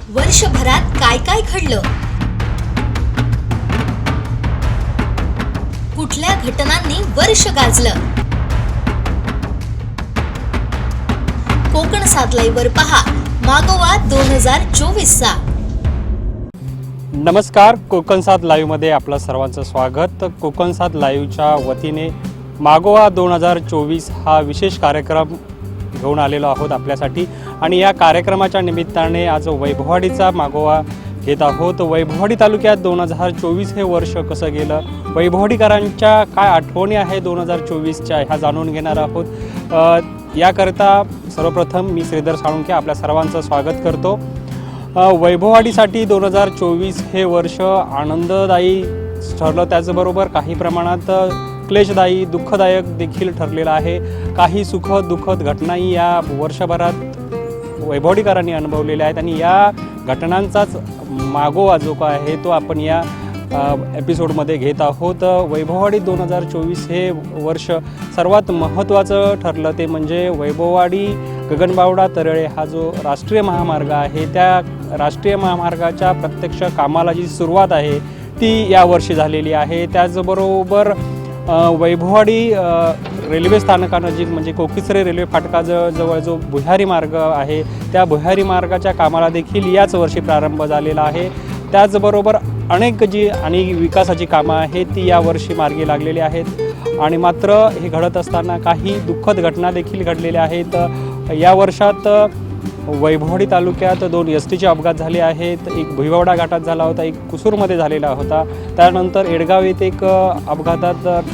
वर्षभरात काय काय घडलं, कुठल्या घटनांनी वर्ष गाजलं, कोकण 7 लाईव्ह वर पहा मागोवा 2024चा। नमस्कार, कोकण 7 लाईव्हमध्ये आपलं सर्वांचं स्वागत। कोकण 7 लाईव्हच्या वतीने मागोवा 2024 हा विशेष कार्यक्रम घेऊन आलेलो आहोत आपल्यासाठी आणि या कार्यक्रमाच्या निमित्ताने आज वैभववाडीचा मागोवा घेत आहोत। वैभववाडी तालुक्यात 2024 हे वर्ष कसं गेलं, वैभववाडीकरांच्या काय आठवणी आहे 2024च्या ह्या जाणून घेणार आहोत। याकरता सर्वप्रथम मी श्रीधर साळुंखे आपल्या सर्वांचं स्वागत करतो। वैभववाडीसाठी 2024 हे वर्ष आनंददायी ठरलं, त्याचबरोबर काही प्रमाणात क्लेशदायी दुःखदायक देखील ठरलेलं आहे। काही सुखद दुःखद घटनाही या वर्षभरात वैभववाडीकरांनी अनुभवलेल्या आहेत आणि या घटनांचाच मागोवा जो काय आहे तो आपण या एपिसोडमध्ये घेत आहोत। वैभववाडी 2024 हे वर्ष सर्वात महत्त्वाचं ठरलं ते म्हणजे वैभववाडी गगनबावडा तरळे हा जो राष्ट्रीय महामार्ग आहे त्या राष्ट्रीय महामार्गाच्या प्रत्यक्ष कामाला जी सुरुवात आहे ती यावर्षी झालेली आहे। त्याचबरोबर वैभववाडी रेल्वे स्थानकानजीक म्हणजे कोकिसरे रेल्वे फाटकाजवळ जो भुयारी मार्ग आहे त्या भुयारी मार्गाच्या कामाला देखील याच वर्षी प्रारंभ झालेला आहे। त्याचबरोबर अनेक जी आणि विकासाची कामं आहेत ती यावर्षी मार्गी लागलेली आहेत आणि मात्र हे घडत असताना काही दुःखद घटना देखील घडलेल्या आहेत। या वर्षात वैभववाडी तालुक्यात 2 एसटीचे अपघात झाले आहेत। एक भुईवाडा घाटात झाला होता, एक कुसूरमध्ये झालेला होता। त्यानंतर एडगाव येथे एक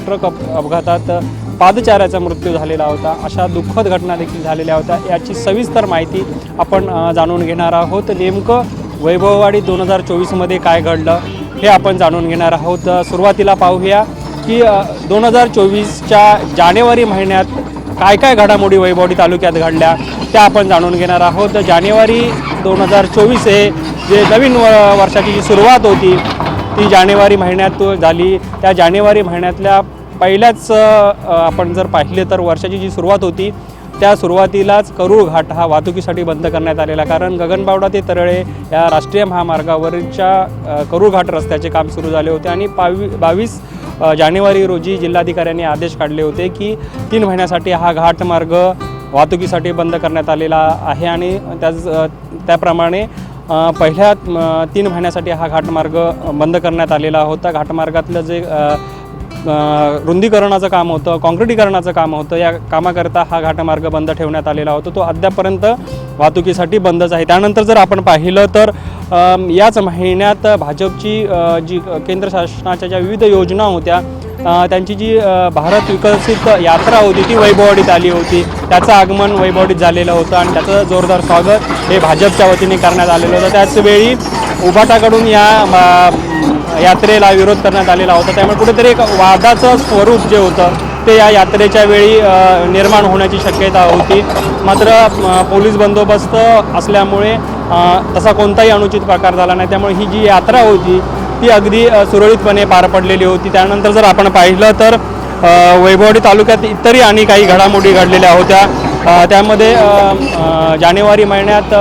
ट्रक अपघातात पादचाऱ्याचा मृत्यू झालेला होता। अशा दुःखद घटना देखील झालेल्या होत्या। याची सविस्तर माहिती आपण जाणून घेणार आहोत। नेमकं वैभववाडी 2024मध्ये काय घडलं हे आपण जाणून घेणार आहोत। सुरुवातीला पाहूया की 2024च्या जानेवारी महिन्यात काय काय घडामोडी वैभववाडी तालुक्यात घडल्या त्या आपण जाणून घेणार आहोत। जानेवारी 2024 हे जे नवीन वर्षाची जी सुरुवात होती ती जानेवारी महिन्यात झाली। त्या जानेवारी महिन्यातल्या पहिल्याच आपण जर पाहिले तर वर्षाची जी सुरुवात होती त्या सुरुवातीलाच करूळ घाट हा वाहतुकीसाठी बंद करण्यात आलेला, कारण गगनबावडा ते तरळे या राष्ट्रीय महामार्गावरच्या करूळ घाट रस्त्याचे काम सुरू झाले होते आणि 22 जानेवारी रोजी जिल्हाधिकाऱ्यांनी आदेश काढले होते की 3 महिन्यासाठी हा घाट मार्ग वाहतुकीसाठी बंद करण्यात आलेला आहे आणि त्याप्रमाणे पहिल्या 3 महिन्यासाठी हा घाटमार्ग बंद करण्यात आलेला होता। घाटमार्गातलं जे रुंदीकरणाचं काम होतं, काँक्रिटीकरणाचं काम होतं, या कामाकरता हा घाटमार्ग बंद ठेवण्यात आलेला होता। तो अद्यापर्यंत वाहतुकीसाठी बंदच आहे। त्यानंतर जर आपण पाहिलं तर याच महिन्यात भाजपची जी केंद्र शासनाच्या ज्या विविध योजना होत्या त्यांची जी भारत विकसित यात्रा होती ती वैभववाडीत आली होती। त्याचं आगमन वैभववाडीत झालेलं होतं आणि त्याचं जोरदार स्वागत हे भाजपच्या वतीने करण्यात आलेलं होतं। त्याचवेळी उभाटाकडून या यात्रेला विरोध करण्यात आलेला होता। त्यामुळे कुठेतरी एक वादाचं स्वरूप जे होतं ते या यात्रेच्या वेळी निर्माण होण्याची शक्यता होती। मात्र पोलीस बंदोबस्त असल्यामुळे तसा कोणताही अनुचित प्रकार झाला नाही, त्यामुळे ही जी यात्रा होती ती अगदी सुरळीतपणे पार पडलेली होती। त्यानंतर जर आपण पाहिलं तर वैभववाडी तालुक्यात इतरही आणि काही घडामोडी घडलेल्या होत्या। त्यामध्ये जानेवारी महिन्यात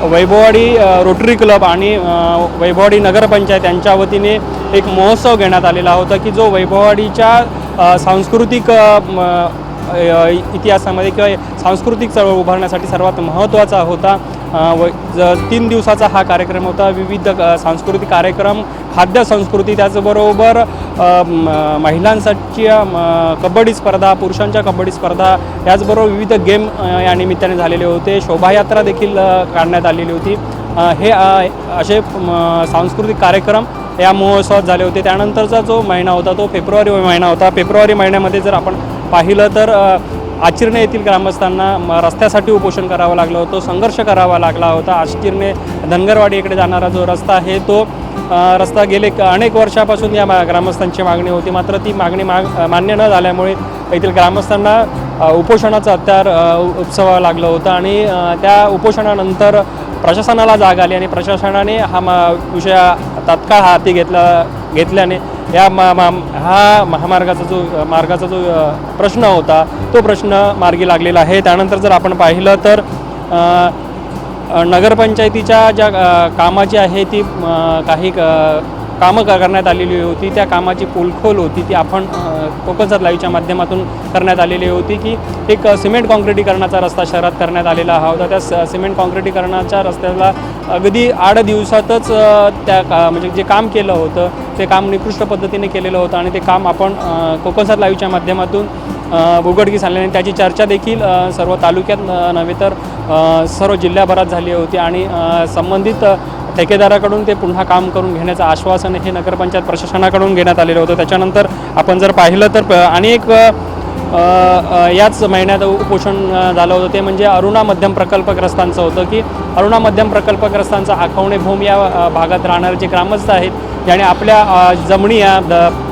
वैभववाडी रोटरी क्लब आणि वैभववाडी नगरपंचायत यांच्या वतीने एक महोत्सव घेण्यात आलेला होता की जो वैभववाडीच्या सांस्कृतिक इतिहासामध्ये किंवा सांस्कृतिक चळवळ उभारण्यासाठी सर्वात महत्त्वाचा होता। 3 दिवसाचा हा कार्यक्रम होता। विविध सांस्कृतिक कार्यक्रम, खाद्य संस्कृती, त्याचबरोबर महिलांसाठी कबड्डी स्पर्धा, पुरुषांच्या कबड्डी स्पर्धा, याचबरोबर विविध गेम या निमित्ताने झालेले होते। शोभायात्रा देखील काढण्यात आलेली होती। हे असे सांस्कृतिक कार्यक्रम या महोत्सवात झाले होते। त्यानंतरचा जो महिना होता तो फेब्रुवारी महिना होता। फेब्रुवारी महिन्यामध्ये जर आपण पाहिलं तर आचिर्णे येथील ग्रामस्थांना रस्त्यासाठी उपोषण करावं लागलं होतं, संघर्ष करावा लागला होता। आचिर्णे धनगरवाडी इकडे जाणारा जो रस्ता आहे तो रस्ता गेले अनेक वर्षापासून या ग्रामस्थांची मागणी होती, मात्र ती मागणी मान्य न झाल्यामुळे येथील ग्रामस्थांना उपोषणाचं हत्यार उपसावं लागलं होतं आणि त्या उपोषणानंतर प्रशासनाला जाग आली आणि प्रशासनाने हा विषय तात्काळ हाती घेतल्याने या मार्गाचा जो प्रश्न होता तो प्रश्न मार्गी लागलेला आहे। त्यानंतर जर आपण पाहिलं तर नगरपंचायतीच्या ज्या कामाची आहे ती काही कामं करण्यात आलेली होती. त्या कामाची पोलखोल होती ती आपण कोकण सात लाईव्हच्या माध्यमातून करण्यात आलेली होती की एक सिमेंट काँक्रिटीकरणाचा रस्ता शहरात करण्यात आलेला होता. त्या सिमेंट काँक्रिटीकरणाच्या रस्त्याला अगदी 8 दिवसातच म्हणजे जे काम केलं होतं ते काम निकृष्ट पद्धतीने केलेलं होतं आणि ते काम आपण कोकण सात लाईव्हच्या माध्यमातून उघडकीस आणल्याने त्याची चर्चा देखील सर्व तालुक्यात नव्हे तर सर्व जिल्ह्याभरात झाली होती आणि संबंधित ठेकेदाराकडून ते पुन्हा काम करून घेण्याचं आश्वासन हे नगरपंचायत प्रशासनाकडून घेण्यात आलेलं होतं. त्याच्यानंतर आपण जर पाहिलं तर आणि एक याच महिन्यात उपोषण झालं होतं ते म्हणजे अरुणा मध्यम प्रकल्पग्रस्तांचं होतं की अरुणा मध्यम प्रकल्पग्रस्तांचा आखवणे भूम या भागात राहणारे जे ग्रामस्थ आहेत ज्याने आपल्या जमिनी या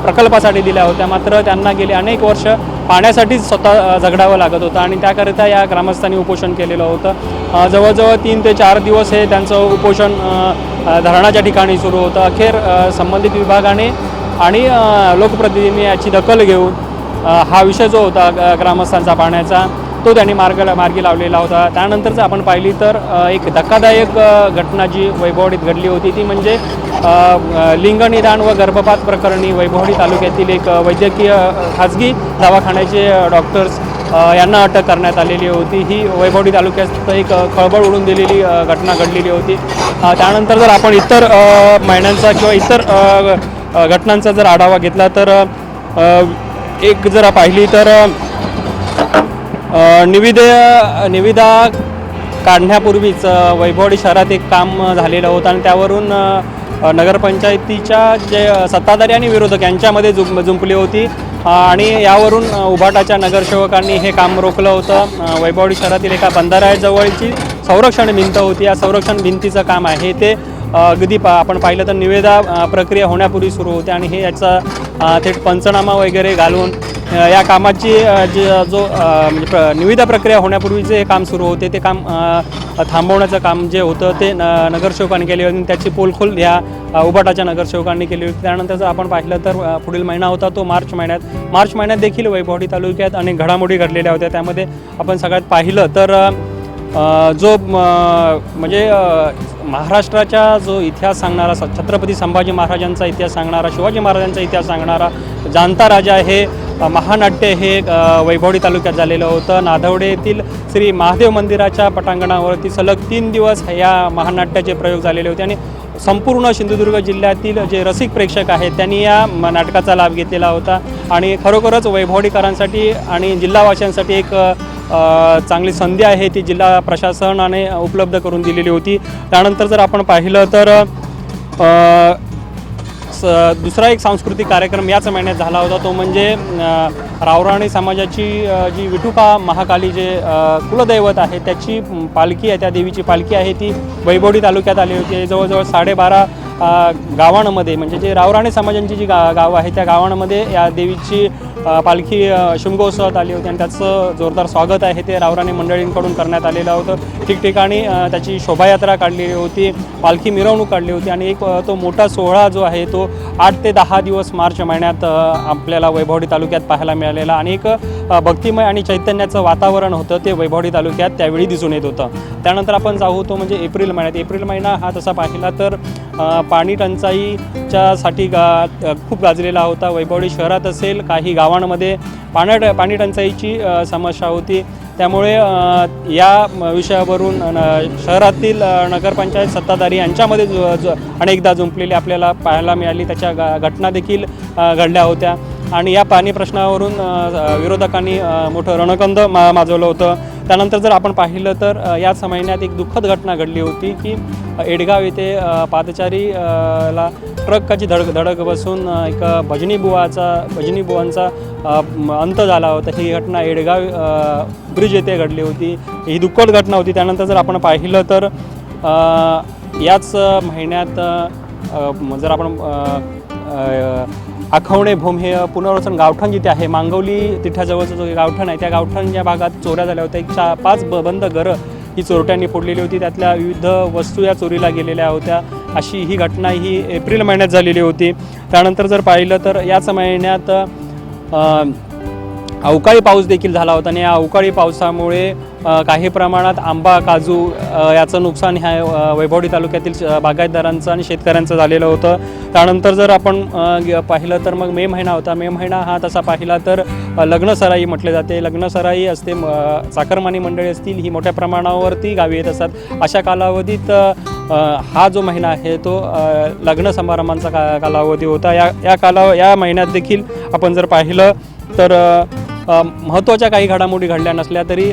प्रकल्पासाठी दिल्या होत्या, मात्र त्यांना गेली अनेक वर्ष पाण्यासाठीच स्वतः झगडावं लागत होतं आणि त्याकरिता या ग्रामस्थांनी उपोषण केलेलं होतं. जवळजवळ 3 ते 4 दिवस हे त्यांचं उपोषण धरणाच्या ठिकाणी सुरू होतं. अखेर संबंधित विभागाने आणि लोकप्रतिनिधींनी याची दखल घेऊन हा विषय जो होता ग्रामस्थांचा पाण्याचा तो त्यांनी मार्गी लावलेला होता. त्यानंतरच आपण पाहिली तर एक धक्कादायक घटना जी वैभववाडीत घडली होती ती म्हणजे लिंगनिदान व गर्भपात प्रकरणी वैभववाडी तालुक्यातील एक वैद्यकीय खाजगी दवाखान्याचे डॉक्टर्स यांना अटक करण्यात आलेली होती. ही वैभववाडी तालुक्यात एक खळबळ उडून दिलेली घटना घडलेली होती. त्यानंतर जर आपण इतर महिन्यांचा किंवा इतर घटनांचा जर आढावा घेतला तर एक जर पाहिली तर निविदा काढण्यापूर्वीच वैभववाडी शहरात एक काम झालेलं होतं आणि त्यावरून नगरपंचायतीच्या जे सत्ताधारी आणि विरोधक यांच्यामध्ये जुंपली होती आणि यावरून उभाटाच्या नगरसेवकांनी हे काम रोखलं होतं. वैभववाडी शहरातील एका बंधाऱ्याजवळची संरक्षण भिंत होती. या संरक्षण भिंतीचं काम आहे ते अगदी आपण पाहिलं तर निविदा प्रक्रिया होण्यापूर्वी सुरू होते आणि हे याचा थेट पंचनामा वगैरे घालून या कामाची म्हणजे निविदा प्रक्रिया होण्यापूर्वी जे काम सुरू होते ते काम थांबवण्याचं काम जे होतं ते नगरसेवकांनी केले होते. त्याची पोलखोल या उभाटाच्या नगरसेवकांनी केली होती. त्यानंतर जर आपण पाहिलं तर पुढील महिना होता तो मार्च महिन्यात देखील वैभववाडी तालुक्यात अनेक घडामोडी घडलेल्या होत्या. त्यामध्ये आपण सगळ्यात पाहिलं तर जो म्हणजे महाराष्ट्राचा जो इतिहास सांगणारा छत्रपती संभाजी महाराजांचा इतिहास सांगणारा शिवाजी महाराजांचा इतिहास सांगणारा जाणता राजा हे महानाट्य हे वैभववाडी तालुक्यात झालेलं होतं. नादवडे येथील श्री महादेव मंदिराच्या पटांगणावरती सलग 3 दिवस या महानाट्याचे प्रयोग झालेले होते आणि संपूर्ण सिंधुदुर्ग जिल्ह्यातील जे रसिक प्रेक्षक आहेत त्यांनी या नाटकाचा लाभ घेतलेला होता आणि खरोखरच वैभववाडीकरांसाठी आणि जिल्हावासियांसाठी एक चांगली संधी आहे ती जिल्हा प्रशासनाने उपलब्ध करून दिलेली होती. त्यानंतर जर आपण पाहिलं तर दुसरा एक सांस्कृतिक कार्यक्रम याच महिन्यात झाला होता तो म्हणजे रावराणी समाजाची जी विठुबा महाकाली जे कुलदैवत आहे त्याची पालखी आहे, त्या देवीची पालखी आहे ती वैभववाडी तालुक्यात आली होती. जवळजवळ 12.5 गावांमध्ये म्हणजे जे रावराणी समाजांची जी गावं आहे त्या गावांमध्ये या देवीची पालखी शिमगोत्सवात आली होती आणि त्याचं जोरदार स्वागत आहे ते रावराणी मंडळींकडून करण्यात आलेलं होतं. ठिकठिकाणी त्याची शोभायात्रा काढलेली होती, पालखी मिरवणूक काढली होती आणि एक तो मोठा सोहळा जो आहे तो 8 ते 10 दिवस मार्च महिन्यात आपल्याला वैभववाडी तालुक्यात पाहायला मिळालेला आणि एक भक्तिमय आणि चैतन्याचं वातावरण होतं ते वैभववाडी तालुक्यात त्यावेळी दिसून येत होतं. त्यानंतर आपण जाऊ तो म्हणजे एप्रिल महिना हा तसा पाहिला तर पाणी टंचाईच्यासाठी खूप गाजलेला होता. वैभववाडी शहरात असेल काही गावांमध्ये पाणी टंचाईची समस्या होती. त्यामुळे या विषयावरून शहरातील नगरपंचायत सत्ताधारी यांच्यामध्ये अनेकदा जुंपलेली आपल्याला पाहायला मिळाली. त्याच्या घटना देखील घडल्या होत्या आणि या पाणी प्रश्नावरून विरोधकांनी मोठं रणकंद माजवलं होतं. त्यानंतर जर आपण पाहिलं तर याच महिन्यात एक दुःखद घटना घडली होती की एडगाव येथे पादचारीला ट्रकाची धडक बसून एक भजनी बुवांचा अंत झाला होता. ही घटना एडगाव ब्रिज येथे घडली होती. ही दुःखद घटना होती. त्यानंतर जर आपण पाहिलं तर याच महिन्यात जर आपण आखवणे भूम हे पुनर्वसन गावठाण जिथे आहे मांगवली तिथ्याजवळचं जो गावठाण आहे त्या गावठाण या भागात चोऱ्या झाल्या होत्या. 5 बंद घरं ही चोरट्यांनी फोडलेली होती. त्यातल्या विविध वस्तू या चोरीला गेलेल्या होत्या. अशी ही घटना ही एप्रिल महिन्यात झालेली होती. त्यानंतर जर पाहिलं तर याच महिन्यात अवकाळी पाऊस देखील झाला होता आणि या अवकाळी पावसामुळे काही प्रमाणात आंबा काजू याचं नुकसान ह्या वैभवडी तालुक्यातील बागायतदारांचं आणि शेतकऱ्यांचं झालेलं होतं. त्यानंतर जर आपण पाहिलं तर मग मे महिना होता. मे महिना हा तसा पाहिला तर लग्नसराई म्हटले जाते. लग्नसराई असते, चाकरमानी मंडळी असतील, ही मोठ्या प्रमाणावरती गावी येत असतात. अशा कालावधीत हा जो महिना आहे तो लग्न समारंभांचा कालावधी होता. या महिन्यात देखील आपण जर पाहिलं तर महत्त्वाच्या काही घडामोडी घडल्या नसल्या तरी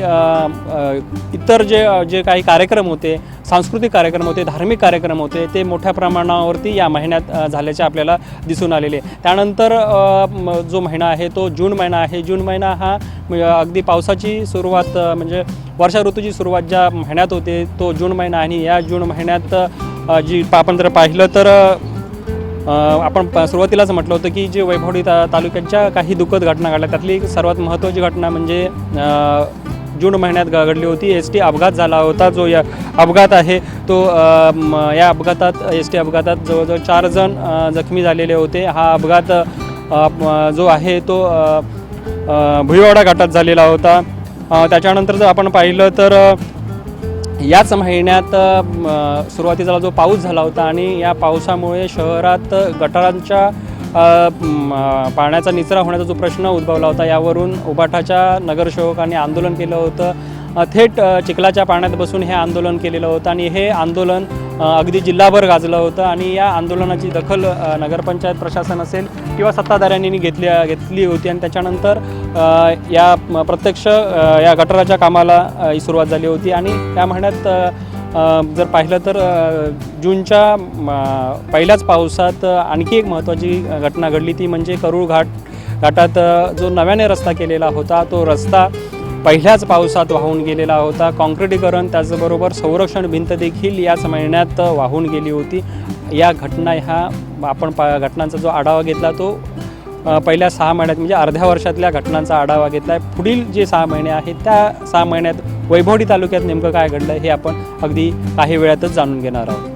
इतर जे काही कार्यक्रम होते, सांस्कृतिक कार्यक्रम होते, धार्मिक कार्यक्रम होते, ते मोठ्या प्रमाणावरती या महिन्यात झाल्याचे आपल्याला दिसून आलेले. त्यानंतर जो महिना आहे तो जून महिना आहे. जून महिना हा अगदी पावसाची सुरुवात म्हणजे वर्षा ऋतूची सुरुवात ज्या महिन्यात होते तो जून महिना. आणि या जून महिन्यात जी आपण जर पाहिलं तर आपण सुरुवातीलाच म्हटलं होतं की जे वैभवडी तालुक्याच्या काही दुःखद घटना घडल्या त्यातली सर्वात महत्त्वाची घटना म्हणजे जून महिन्यात घडली होती. एस टी अपघात झाला होता. जो या अपघात आहे तो या अपघातात एस टी अपघातात जवळजवळ 4 जण जखमी झालेले होते. हा अपघात जो आहे तो भुईवाडा घाटात झालेला होता. त्याच्यानंतर जर आपण पाहिलं तर याच महिन्यात सुरुवातीला जो पाऊस झाला होता आणि या पावसामुळे शहरात गटारांच्या पाण्याचा निचरा होण्याचा जो प्रश्न उद्भवला होता, यावरून उबाठाच्या नगरसेवकांनी आंदोलन केलं होतं. थेट चिखलाच्या पाण्यात बसून हे आंदोलन केलेलं होतं आणि हे आंदोलन अगदी जिल्हाभर गाजलं होतं. आणि या आंदोलनाची दखल नगरपंचायत प्रशासन असेल किंवा सत्ताधाऱ्यांनी घेतली होती आणि त्याच्यानंतर या प्रत्यक्ष या गटाराच्या कामाला सुरुवात झाली होती. आणि या महिन्यात जर पाहिलं तर जूनच्या पहिल्याच पावसात आणखी एक महत्त्वाची घटना घडली, ती म्हणजे करूळ घाटात जो नव्याने रस्ता केलेला होता तो रस्ता पहिल्याच पावसात वाहून गेलेला होता. काँक्रिटीकरण त्याचबरोबर संरक्षण भिंत देखील याच महिन्यात वाहून गेली होती. या घटना ह्या आपण घटनांचा जो आढावा घेतला तो पहिल्या 6 महिन्यात म्हणजे अर्ध्या वर्षातल्या घटनांचा आढावा घेतला आहे. पुढील जे 6 महिने आहेत त्या 6 महिन्यात वैभवडी तालुक्यात नेमकं काय घडलं हे आपण अगदी काही वेळातच जाणून घेणार आहोत.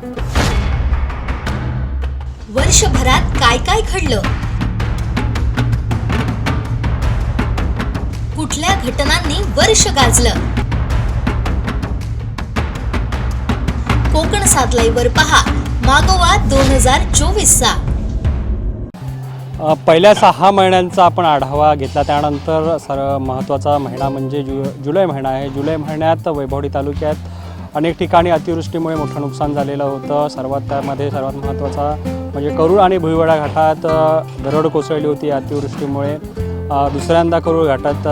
वर्षभरात काय काय घडलं, कुठल्या घटनांनी वर्ष गाजलं, कोकण सात लाईव्हवर पहा मागोवा 2024चा. पहिल्या 6 महिन्यांचा आपण आढावा घेतला. त्यानंतर महत्त्वाचा महिना म्हणजे जुलै महिना आहे. जुलै महिन्यात वैभवडी तालुक्यात अनेक ठिकाणी अतिवृष्टीमुळे मोठं नुकसान झालेलं होतं. त्यामध्ये सर्वात महत्त्वाचा म्हणजे करूळ आणि भुईवाडा घाटात दरड कोसळली होती अतिवृष्टीमुळे. दुसऱ्यांदा करूळ घाटात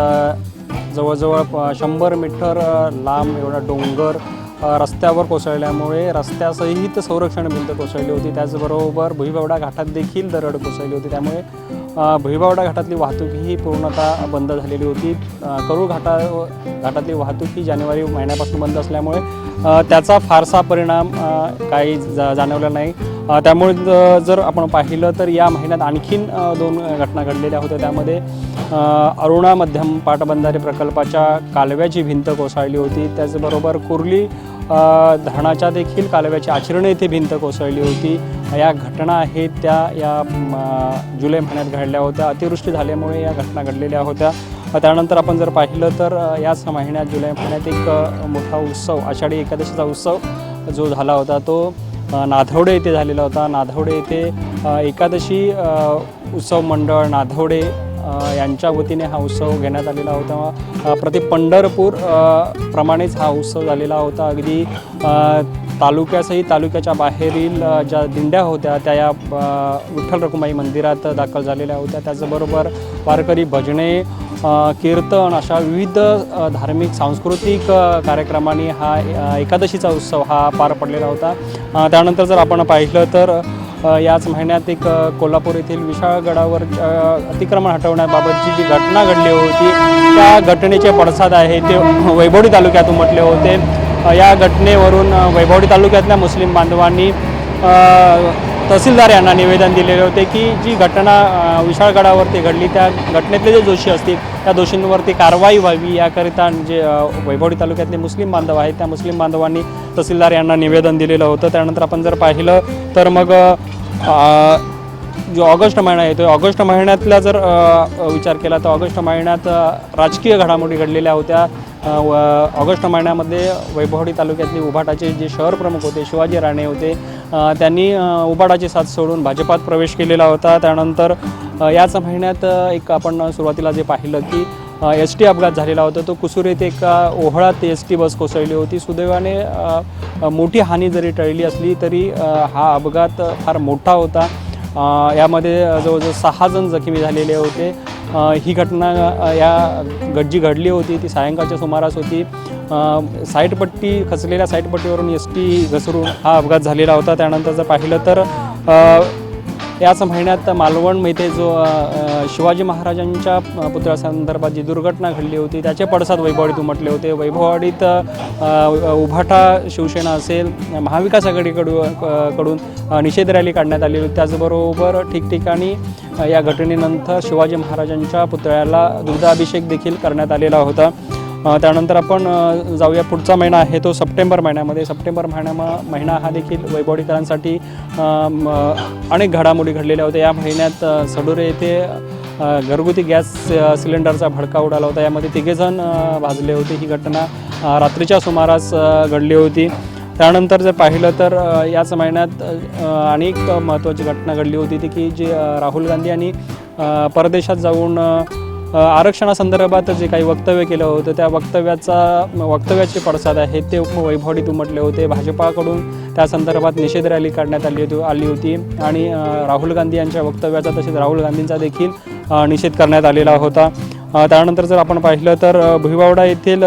जवळजवळ 100 मीटर लांब एवढा डोंगर रस्त्यावर कोसळल्यामुळे रस्त्यासहित संरक्षण भिंत कोसळली होती. त्याचबरोबर भुईबावडा घाटात देखील दरड कोसळली होती. त्यामुळे भुईबावडा घाटातली वाहतूक ही पूर्णतः बंद झालेली होती. करूळ घाटातली वाहतूक ही जानेवारी महिन्यापासून बंद असल्यामुळे त्याचा फारसा परिणाम काही जाणवला नाही. त्यामुळे जर आपण पाहिलं तर या महिन्यात आणखीन 2 घटना घडलेल्या होत्या. त्यामध्ये अरुणा मध्यम पाटबंधारे प्रकल्पाच्या कालव्याची भिंत कोसळली होती. त्याचबरोबर कुर्ली धरणाच्या देखील कालव्याची आचरणे येथे भिंत कोसळली होती. या घटना आहेत त्या या जुलै महिन्यात घडल्या होत्या. अतिवृष्टी झाल्यामुळे या घटना घडलेल्या होत्या. त्यानंतर आपण जर पाहिलं तर याच महिन्यात जुलै महिन्यात एक मोठा उत्सव, आषाढी एकादशीचा उत्सव जो झाला होता तो नाधवडे येथे झालेला होता. नाधवडे येथे एकादशी उत्सव मंडळ नाधवडे यांच्या वतीने हा उत्सव घेण्यात आलेला होता. प्रति पंढरपूर प्रमाणेच हा उत्सव झालेला होता. अगदी तालुक्यासहित तालुक्याच्या बाहेरील ज्या दिंड्या होत्या त्या या विठ्ठल रखुमाई मंदिरात दाखल झालेल्या होत्या. त्याचबरोबर वारकरी भजने, कीर्तन अशा विविध धार्मिक सांस्कृतिक कार्यक्रमांनी हा एकादशीचा उत्सव हा पार पडलेला होता. त्यानंतर जर आपण पाहिलं तर याच महिन्यात एक कोल्हापूर येथील विशाळगडावर अतिक्रमण हटवण्याबाबतची जी घटना घडली होती त्या घटनेचे पडसाद आहे ते वैभवडी तालुक्यात उमटले होते. या घटनेवरून वैभवडी तालुक्यातल्या मुस्लिम बांधवांनी तहसीलदार यांना निवेदन दिलेले होते की जी घटना विशाळगडावरती घडली त्या घटनेतले जे दोषी असतील त्या दोषींवरती कारवाई व्हावी याकरिता जे वैभवडी तालुक्यातले मुस्लिम बांधव आहेत त्या मुस्लिम बांधवांनी तहसीलदार यांना निवेदन दिलेलं होतं. त्यानंतर आपण जर पाहिलं तर मग जो ऑगस्ट महिना येतो, ऑगस्ट महिन्यातला जर विचार केला तर ऑगस्ट महिन्यात राजकीय घडामोडी घडलेल्या होत्या. ऑगस्ट महिन्यामध्ये वैभववाडी तालुक्यातले उभाटाचे जे शहर प्रमुख होते शिवाजी राणे होते, त्यांनी उभाटाची साथ सोडून भाजपात प्रवेश केलेला होता. त्यानंतर याच महिन्यात एक आपण सुरुवातीला जे पाहिलं की एस टी अपघात झालेला होता. तो कुसूर येथे एका ओहळात एस टी बस कोसळली होती. सुदैवाने मोठी हानी जरी टळली असली तरी हा अपघात फार मोठा होता. यामध्ये जवळजवळ 6 जण जखमी झालेले होते. ही घटना जी घडली होती ती सायंकाळच्या सुमारास होती. खचलेल्या साईडपट्टीवरून एस टी घसरून हा अपघात झालेला होता. त्यानंतर जर पाहिलं तर याच महिन्यात मालवण येथे जो शिवाजी महाराजांच्या पुतळ्यासंदर्भात जी दुर्घटना घडली होती त्याचे पडसाद वैभववाडीत उमटले होते. वैभववाडीत उभाटा शिवसेना असेल, महाविकास आघाडीकडून निषेध रॅली काढण्यात आली होती. त्याचबरोबर ठिकठिकाणी या घटनेनंतर शिवाजी महाराजांच्या पुतळ्याला दुग्धाभिषेक देखील करण्यात आलेला होता. त्यानंतर आपण जाऊया पुढचा महिना आहे तो सप्टेंबर महिन्यामध्ये. सप्टेंबर महिना हा देखील वैभववाडीकरांसाठी अनेक घडामोडी घडलेल्या होत्या. या महिन्यात सडोरे येथे घरगुती गॅस सिलेंडरचा भडका उडाला होता. यामध्ये 3 जण भाजले होते. ही घटना रात्रीच्या सुमारास घडली होती. त्यानंतर जर पाहिलं तर याच महिन्यात अनेक महत्त्वाची घटना घडली होती ती की जी राहुल गांधी यांनी परदेशात जाऊन आरक्षणासंदर्भात जे काही वक्तव्य केलं होतं त्या वक्तव्याचे पडसाद आहेत ते वैभववाडीत उमटले होते. भाजपाकडून त्या संदर्भात निषेध रॅली काढण्यात आली होती आणि राहुल गांधी यांच्या वक्तव्याचा तसेच राहुल गांधींचा देखील निषेध करण्यात आलेला होता. त्यानंतर जर आपण पाहिलं तर भुईबावडा येथील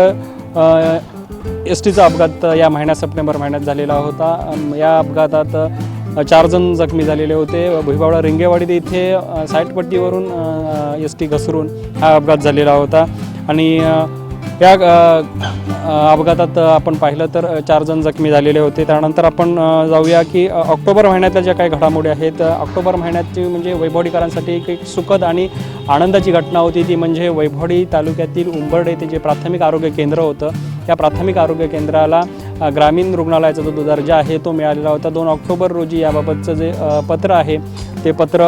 एस टीचा अपघात या महिन्यात सप्टेंबर महिन्यात झालेला होता. या अपघातात 4 जण जखमी झालेले होते. भुईबावडा रिंगेवाडी इथे साईडपट्टीवरून एस टी घसरून हा अपघात झालेला होता आणि या अपघातात आपण पाहिलं तर 4 जण जखमी झालेले होते. त्यानंतर आपण जाऊया की ऑक्टोबर महिन्यातल्या ज्या काही घडामोडी आहेत. ऑक्टोबर महिन्याची म्हणजे वैभववाडीकरांसाठी एक सुखद आणि आनंदाची घटना होती. ती म्हणजे वैभववाडी तालुक्यातील उंबर्डे येथे जे प्राथमिक आरोग्य केंद्र होतं त्या प्राथमिक आरोग्य केंद्राला ग्रामीण रुग्णालयाचा जो दर्जा आहे तो मिळालेला होता. 2 ऑक्टोबर रोजी याबाबतचं जे पत्र आहे ते पत्र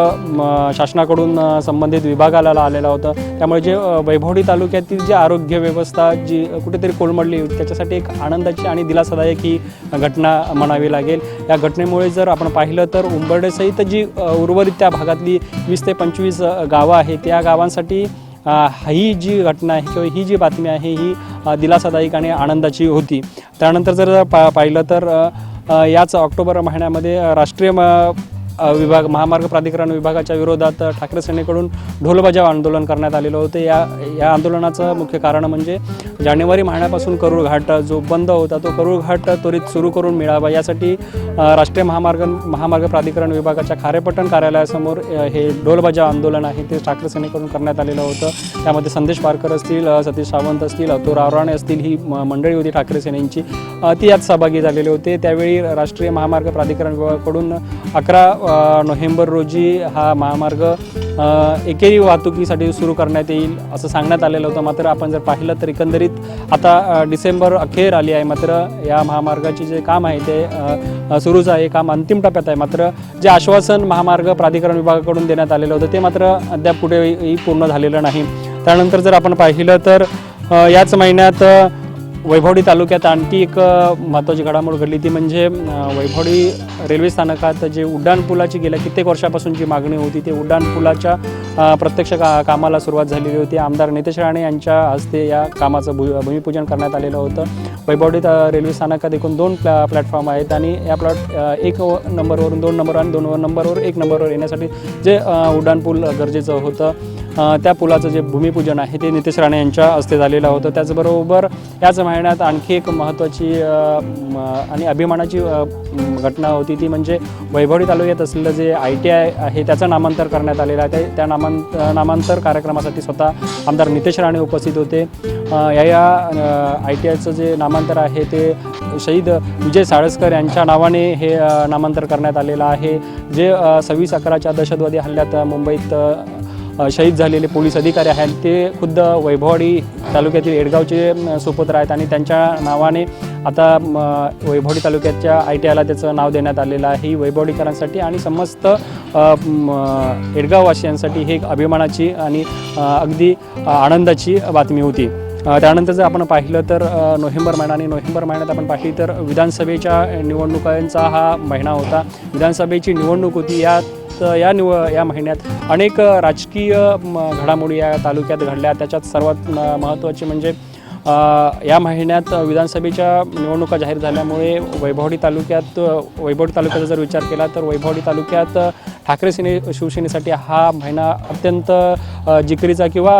शासनाकडून संबंधित विभागाला आलेलं होतं. त्यामुळे जे वैभववाडी तालुक्यातील जी आरोग्य व्यवस्था जी कुठेतरी कोलमडली होती त्याच्यासाठी एक आनंदाची आणि दिलासादायक ही घटना म्हणावी लागेल. या घटनेमुळे जर आपण पाहिलं तर उंबर्डेसहित जी उर्वरित त्या भागातली 20 ते 25 गावं आहेत या गावांसाठी ही जी घटना आहे किंवा ही जी बातमी आहे ही दिलासादायक आणि आनंदाची होती. त्यानंतर जर पाहिलं तर याच ऑक्टोबर महिन्यामध्ये राष्ट्रीय महामार्ग प्राधिकरण विभागाच्या विरोधात ठाकरे सेनेकडून ढोलबजाव आंदोलन करण्यात आलेलं होतं. या आंदोलनाचं मुख्य कारण म्हणजे जानेवारी महिन्यापासून करूळ घाट जो बंद होता तो करूळ घाट त्वरित सुरू करून मिळावा यासाठी राष्ट्रीय महामार्ग प्राधिकरण विभागाच्या खारेपट्टण कार्यालयासमोर हे ढोलबजाव आंदोलन आहे ते ठाकरे सेनेकडून करण्यात आलेलं होतं. त्यामध्ये संदेश पारकर असतील, सतीश सावंत असतील, अतुल रावराणे असतील ही मंडळी होती ठाकरे सेनेची. ती यात सहभागी झालेले होते. त्यावेळी राष्ट्रीय महामार्ग प्राधिकरण विभागाकडून 11 नोव्हेंबर रोजी हा महामार्ग एकेरी वाहतुकीसाठी सुरू करण्यात येईल असं सांगण्यात आलेलं होतं. मात्र आपण जर पाहिलं तर एकंदरीत आता डिसेंबर अखेर आली आहे. मात्र या महामार्गाचे जे काम आहे ते सुरूच आहे, काम अंतिम टप्प्यात आहे. मात्र जे आश्वासन महामार्ग प्राधिकरण विभागाकडून देण्यात आलेलं होतं ते मात्र अद्याप कुठेही पूर्ण झालेलं नाही. त्यानंतर जर आपण पाहिलं तर याच महिन्यात वैभववाडी तालुक्यात आणखी एक महत्त्वाची घडामोड घडली ती म्हणजे वैभववाडी रेल्वे स्थानकात जे उड्डाणपुलाची गेल्या कित्येक वर्षापासून जी मागणी होती ते उड्डाणपुलाच्या प्रत्यक्ष कामाला सुरुवात झालेली होती. आमदार नितेश राणे यांच्या हस्ते या कामाचं भूमिपूजन करण्यात आलेलं होतं. वैभववाडी रेल्वे स्थानकात एकूण 2 प्लॅटफॉर्म आहेत आणि या 1 नंबरवरून 2 नंबर आणि 2 नंबरवर 1 नंबरवर येण्यासाठी जे उड्डाणपूल गरजेचं होतं त्या पुलाचं जे भूमिपूजन आहे ते नितेश राणे यांच्या हस्ते झालेलं होतं. त्याचबरोबर याच महिन्यात आणखी एक महत्त्वाची आणि अभिमानाची घटना होती ती म्हणजे वैभववाडी तालुक्यात असलेलं जे ITI आहे त्याचं नामांतर करण्यात आलेलं आहे. त्या नामांतर कार्यक्रमासाठी स्वतः आमदार नितेश राणे उपस्थित होते. या ITIचं जे नामांतर आहे ते शहीद विजय साळसकर यांच्या नावाने हे नामांतर करण्यात आलेलं आहे. जे 26/11च्या दहशतवादी हल्ल्यात मुंबईत शहीद झालेले पोलीस अधिकारी आहेत ते खुद्द वैभववाडी तालुक्यातील एडगावचे सुपुत्र आहेत आणि त्यांच्या नावाने आता वैभवडी तालुक्याच्या ITIला त्याचं नाव देण्यात आलेलं आहे. ही वैभवडीकरांसाठी आणि समस्त एडगाववासियांसाठी ही एक अभिमानाची आणि अगदी आनंदाची बातमी होती. त्यानंतर जर आपण पाहिलं तर नोव्हेंबर महिन्यात आपण पाहिली तर विधानसभेच्या निवडणुकांचा हा महिना होता. विधानसभेची निवडणूक होती. या महिन्यात अनेक राजकीय घडामोडी या तालुक्यात घडल्या. त्याच्यात सर्वात महत्त्वाची म्हणजे या महिन्यात विधानसभेच्या निवडणुका जाहीर झाल्यामुळे वैभवडी तालुक्याचा जर विचार केला तर वैभवडी तालुक्यात ठाकरे शिवसेनेसाठी हा महिना अत्यंत जिकरीचा किंवा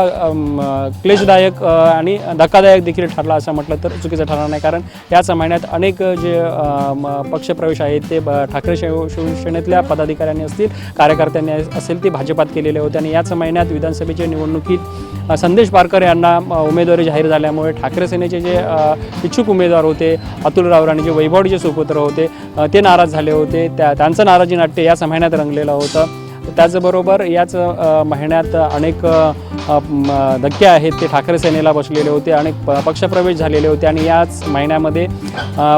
क्लेशदायक आणि धक्कादायक देखील ठरला असं म्हटलं तर चुकीचं ठरणार नाही. कारण याच महिन्यात अनेक जे पक्षप्रवेश आहेत ते ठाकरे शिवसेनेतल्या पदाधिकाऱ्यांनी असतील, कार्यकर्त्यांनी असेल ते भाजपात केलेले होते. आणि याच महिन्यात विधानसभेच्या निवडणुकीत संदेश पारकर यांना उमेदवारी जाहीर झाल्यामुळे ठाकरे सेनेचे जे इच्छुक उमेदवार होते अतुल राऊराणी जे वैभवडीचे सुपुत्र होते ते नाराज झाले होते. त्यांचं नाराजी नाट्य याच महिन्यात रंगलेलं होतं. त्याचबरोबर याच महिन्यात अनेक धक्के आहेत ते ठाकरे सेनेला बसलेले होते. अनेक पक्षप्रवेश झालेले होते आणि याच महिन्यामध्ये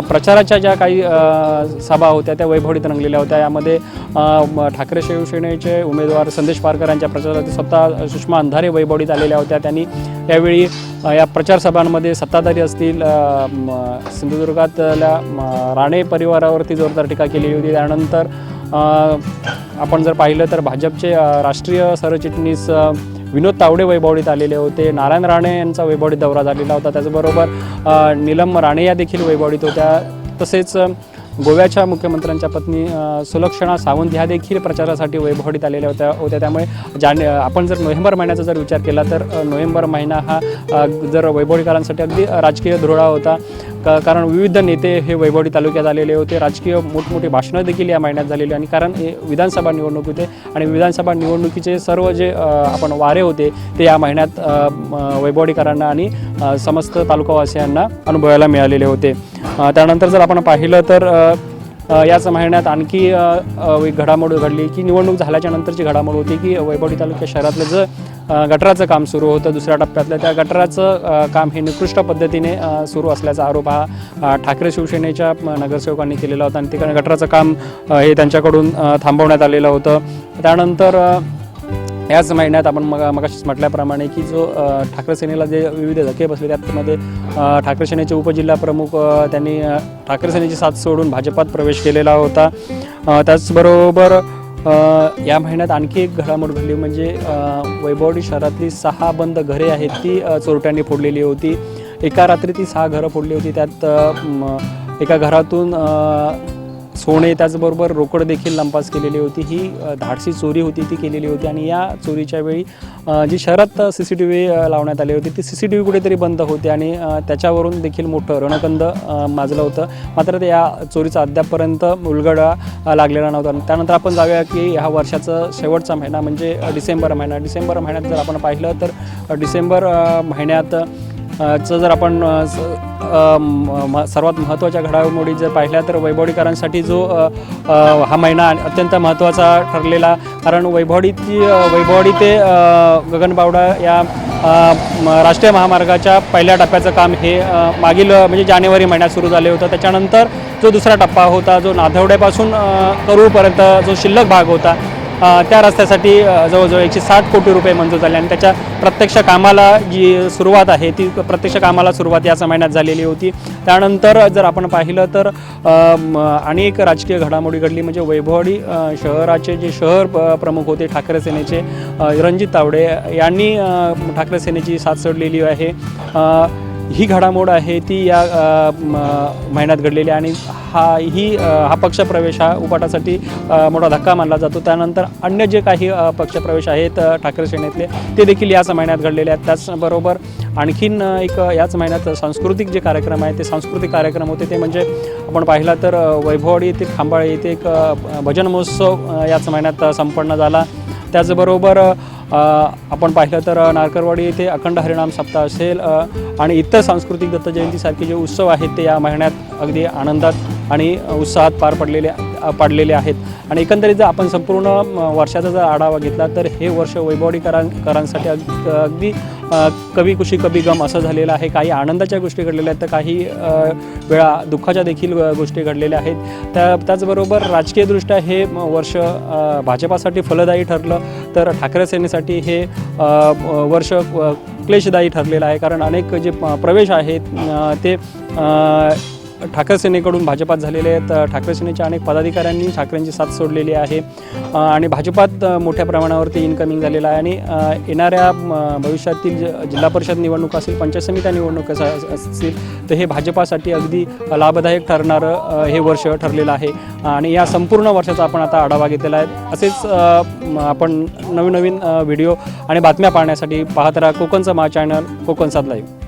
प्रचाराच्या ज्या काही सभा होत्या त्या वैभवडीत रंगलेल्या होत्या. यामध्ये ठाकरे शिवसेनेचे उमेदवार संदेश पारकर यांच्या प्रचारासाठी स्वतः सुषमा अंधारे वैभवडीत आलेल्या होत्या. त्यांनी यावेळी या प्रचार सभांमध्ये सत्ताधारी असतील सिंधुदुर्गातल्या राणे परिवारावरती जोरदार टीका केली होती. त्यानंतर आपण जर पाहिलं तर भाजपचे राष्ट्रीय सरचिटणीस विनोद तावडे वैभवडीत आलेले होते. नारायण राणे यांचा वैभवडीत दौरा झालेला होता. त्याचबरोबर नीलम राणे या देखील वैभवडीत होत्या. तसेच गोव्याच्या मुख्यमंत्र्यांच्या पत्नी सुलक्षणा सावंत ह्या देखील प्रचारासाठी वैभवडीत आलेल्या होत्या. त्यामुळे आपण जर नोव्हेंबर महिन्याचा जर विचार केला तर नोव्हेंबर महिना हा जर वैभवडीकरांसाठी अगदी राजकीय धुरळा होता. कारण विविध नेते हे वैभवडी तालुक्यात आलेले होते. राजकीय मोठमोठी भाषणं देखील या महिन्यात झालेली आणि कारण हे विधानसभा निवडणूक होते आणि विधानसभा निवडणुकीचे सर्व जे आपण वारे होते ते या महिन्यात वैभवडीकरांना आणि समस्त तालुकावासियांना अनुभवायला मिळालेले होते. त्यानंतर जर आपण पाहिलं तर याच महिन्यात आणखी एक घडामोड घडली की निवडणूक झाल्याच्या नंतरची घडामोड होती की वैभवडी तालुक्या शहरातलं जे गटराचं काम सुरू होतं दुसऱ्या टप्प्यातलं त्या गटराचं काम हे निकृष्ट पद्धतीने सुरू असल्याचा आरोप हा ठाकरे शिवसेनेच्या नगरसेवकांनी केलेला होता आणि तिकडे गटराचं काम हे त्यांच्याकडून थांबवण्यात आलेलं होतं. त्यानंतर याच महिन्यात आपण मगाशीच म्हटल्याप्रमाणे की जो ठाकरे सेनेला जे विविध धक्के बसले त्यामध्ये ठाकरे सेनेचे उपजिल्हा प्रमुख त्यांनी ठाकरे सेनेची साथ सोडून भाजपात प्रवेश केलेला होता. त्याचबरोबर या महिन्यात आणखी एक घडामोड घडली म्हणजे वैभवडी शहरातली 6 बंद घरे आहेत ती चोरट्यांनी फोडलेली होती. एका रात्री ती 6 घरं फोडली होती. त्यात एका घरातून सोने त्याचबरोबर रोकड देखील लंपास केलेली होती. ही धाडसी चोरी होती ती केलेली होती आणि या चोरीच्या वेळी जी शहरात CCTV लावण्यात आली होती ती CCTV कुठेतरी बंद होते आणि त्याच्यावरून देखील मोठं रणकंद माजलं होतं. मात्र या चोरीचा अद्यापपर्यंत उलगडा लागलेला नव्हता. त्यानंतर आपण जाऊया की ह्या वर्षाचा शेवटचा महिना म्हणजे डिसेंबर महिन्यात जर आपण पाहिलं तर डिसेंबर महिन्यात जर आपण सर्वात महत्त्वाच्या घडामोडी जर पाहिल्या तर वैभवडीकरांसाठी जो हा महिना अत्यंत महत्त्वाचा ठरलेला. कारण वैभवडी ते गगनबावडा या राष्ट्रीय महामार्गाच्या पहिल्या टप्प्याचं काम हे मागील म्हणजे जानेवारी महिन्यात सुरू झाले होतं. त्याच्यानंतर जो दुसरा टप्पा होता जो नाधवड्यापासून करूरपर्यंत जो शिल्लक भाग होता त्या रस्त्यासाठी जवळजवळ 160 कोटी रुपये मंजूर झाले आणि त्याच्या प्रत्यक्ष कामाला जी सुरुवात आहे ती प्रत्यक्ष कामाला सुरुवात याच महिन्यात झालेली होती. त्यानंतर जर आपण पाहिलं तर अनेक राजकीय घडामोडी घडली म्हणजे वैभवडी शहराचे जे शहर प्रमुख होते ठाकरे सेनेचे रणजित तावडे यांनी ठाकरे सेनेची साथ सोडलेली आहे. ही घडामोड आहे ती या महिन्यात घडलेली आणि हा पक्षप्रवेश हा उपाटासाठी मोठा धक्का मानला जातो. त्यानंतर अन्य जे काही पक्षप्रवेश आहेत ठाकरे सेनेतले ते देखील याच महिन्यात घडलेले आहेत. त्याचबरोबर आणखीन एक याच महिन्यात सांस्कृतिक जे कार्यक्रम आहेत ते सांस्कृतिक कार्यक्रम होते ते म्हणजे आपण पाहिला तर वैभवडी येथे खांबाळे येथे एक भजन महोत्सव याच महिन्यात संपन्न झाला. त्याचबरोबर आपण पाहिलं तर नारकरवाडी येथे अखंड हरिनाम सप्ताह असेल आणि इतर सांस्कृतिक दत्त जयंतीसारखे जे उत्सव आहेत ते या महिन्यात अगदी आनंदात आणि उत्साहात पार पडलेले पडलेले आहेत. आणि एकंदरीत जर आपण संपूर्ण वर्षाचा जर आढावा घेतला तर हे वर्ष वैभववाडीकरांसाठी अगदी कभी खुशी कभी गम असं झालेलं आहे. काही आनंदाच्या गोष्टी घडलेल्या आहेत तर काही वेळा दुःखाच्या देखील गोष्टी घडलेल्या आहेत. त्याचबरोबर राजकीयदृष्ट्या हे वर्ष भाजपासाठी फलदायी ठरलं तर ठाकरे सेनेसाठी हे वर्ष क्लेशदायी ठरलेलं आहे. कारण अनेक जे प्रवेश आहेत ते ठाकरे सेनेकडून भाजपात झालेले आहेत. ठाकरे सेनेच्या अनेक पदाधिकाऱ्यांनी ठाकरेंची साथ सोडलेली आहे आणि भाजपात मोठ्या प्रमाणावरती इन्कमिंग झालेलं आहे. आणि येणाऱ्या भविष्यातील जिल्हा परिषद निवडणूक असेल, पंचायत समित्या निवडणूक असतील तर हे भाजपासाठी अगदी लाभदायक ठरणारं हे वर्ष ठरलेलं आहे. आणि या संपूर्ण वर्षाचा आपण आता आढावा घेतलेला आहे. असेच आपण नवीन व्हिडिओ आणि बातम्या पाहण्यासाठी पाहत राहा कोकणचं चॅनल कोकण 7 लाईव्ह.